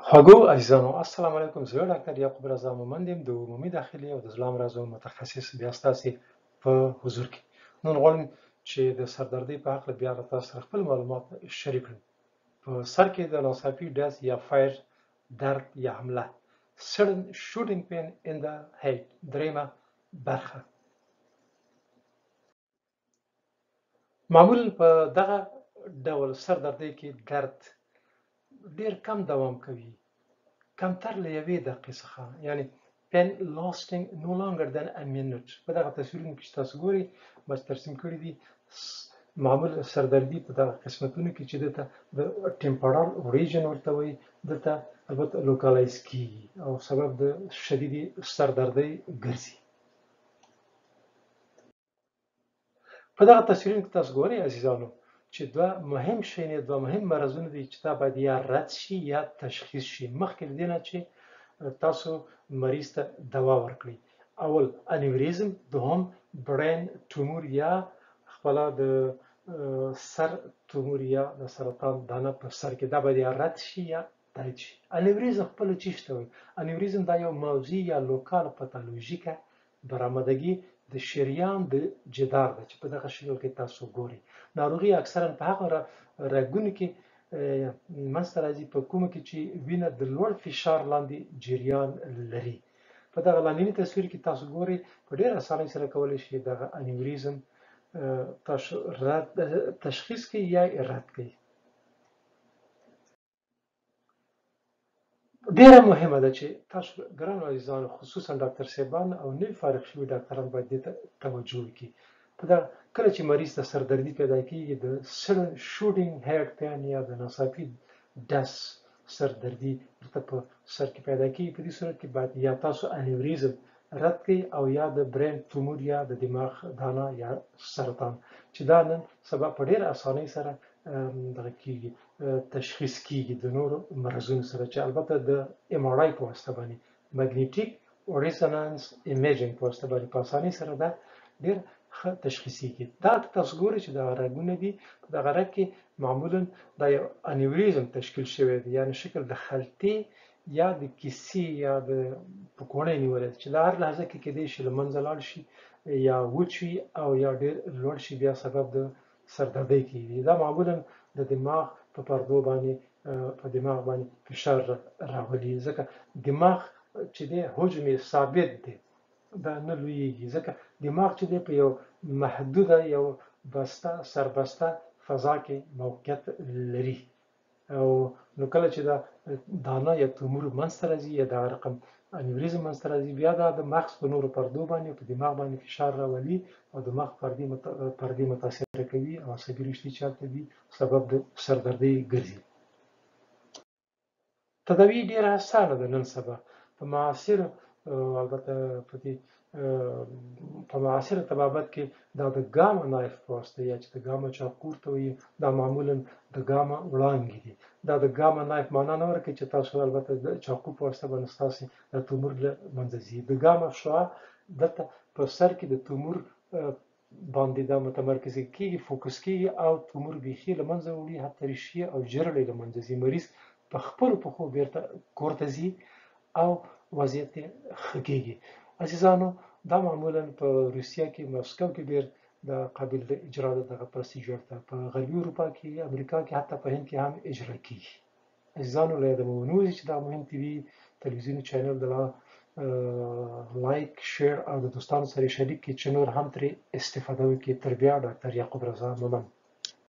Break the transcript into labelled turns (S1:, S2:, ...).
S1: خوږو عزیزانو السلام علیکم. زه ډاکټر یعقوب رضا مومند یم د عمومي داخلي او د زړه امراضو متخصص بیا ستاسې په حضور کې. نن غواړم چې د سردردۍ په هکله بیا له تاسو سره خپل معلومات شریک کړم. په سر کې د ناڅاپي ډز یا فایر درد یا حمله sudden shooting pain in the head. دریمه برخه معمولا په دغه ډول سردردۍ کې درد ډیر کم دوام کوي، کمتر له یوې دقیقې څخه، یعنی pain lasting no longer than a minute. په دغه تصویرونو کې چې تاسو ګورئ ما ترسیم کړي دي، معمول سردردي په دغه قسمتونو کې چې دلته د ټمپورال ریجن ورته وایي، دلته البته لوکالایز کیږي او سبب د شدیدې سردردۍ ګرځي. په دغه تصویرونو کې تاسو ګورئ عزیزانو چې دوه مهم مرضونه دي چې دا باید یا رد شي یا تشخیص شي مخکې له دې نه چې تاسو مریض ته دوا ورکړئ. اول انیوریزم، دوهم برین تومور یا خپله د سر تومور یا د سرطان دانه په سر کې، دا باید یا رد شي یا تایید شي. انیوریزم خپله چیش ته وایي؟ انیوریزم دا یو موضعي یا لوکال پاتولوژیکه برآمدګي د شریان د جدار ده چې په دغه شکل کې تاسو ګورئ. ناروغي اکثرا په هغه رګونو کې منځته راځي په کومه کې چې وینه د لوړ فشار لاندې جریان لري. په دغه لاندیني تصویر کې تاسو ګورئ په ډېر اسانۍ سره کولی شئ دغه انیوریزم تشخیص کړئ یا رد کړئ. ډیره مهمه ده چې تاسو ګرانو عزیزانو خصوصا ډاکټر صاحبان او نوي فارغ شوي ډاکټران باید دې ته توجه وکړي. په دا کله چې مریض ته سردردي پیدا کیږي د sudden shooting head pain یا د ناڅاپي ډز سردردي ورته په سر کې پیدا کیږي، په دې صورت کې باید یا تاسو انیوریزم رد کړئ او یا د برین تومور یا د دماغ دانه یا سرطان چې دا نن سبا په ډېره اسانۍ سره دغه کیږي، تشخیص کیږي د نورو مرضونو سره چې البته د ام آر آی په واسطه باندې مګنیټیک ریزونانس ایمیجنګ په واسطه باندې په اسانۍ سره دا ډېر ښه تشخیصیږي. دا تاسو ګورئ چې دغه رګونه دي، په دغه رګ کې معمولا دا یو انیوریزم تشکیل شوی دی، یعنی شکل د خلطې یا د کیسې یا د پکوړې نیولې چې دا هر لحظه کې کېدای شي له منځه لاړ شي یا وچ وي او یا ډېر لوړ شي، بیا سبب د سردردۍ کېږي. دا معمولا د دماغ په پردو باندې په دماغ باندې فشار راولي، ځکه دماغ چې دی حجم یې ثابت دی، دا نه لویږي، ځکه دماغ چې دی په یو محدوده یو بسته سربسته فضا کې موقعیت لري. او نو کله چې دا دانه یا تومور منځته راځي یا دغه رقم انیوریزم منځته راځي، بیا دا د مغز په نورو پردو باندې په دماغ باندې فشار راولي او د مغز پردې متاثره کوي او عصبي رشتې چې هلته دي سبب د سردردۍ ګرځي. تداوی ډېره اسانه ده نن سبا په معاصر البته په معاصر طبابت کې دا د ګاما نایف په واسطه یا چې د ګاما چاقو ته وایي، دا معمولا د ګاما وړانګې دي. دا د ګاما نایف معنا نه ورکوي چې تاسو البته د چاقو په واسطه باندې ستاسې د تومور له منځه ځي. د ګاما شعاع دلته په سر کې د تومور باندې دا متمرکزه کیږي، فوکس کیږي او تومور بیخي له منځه وړي، حتی ریښې او جرړې له منځه ځي. مریض په خپلو پښو بیرته کور ته ځي او وضعیت یې ښه کیږي. عزیزانو دا معمولا په روسیه کې مسکو کې ډېر د قابل د اجرا دغه پروسیجر ده، په غربي اروپا کې، امریکا کې، حتی په هند کې هم اجرا کیږي. عزیزانو له یاده مو ونوځي چې دا مهم ټي وي تلویزیوني چینل د لایک شیر او د دوستانو سره شریک کړي چې نور هم ترې استفاده وکړي. تر بیا ډاکټر یعقوب رضا مومند.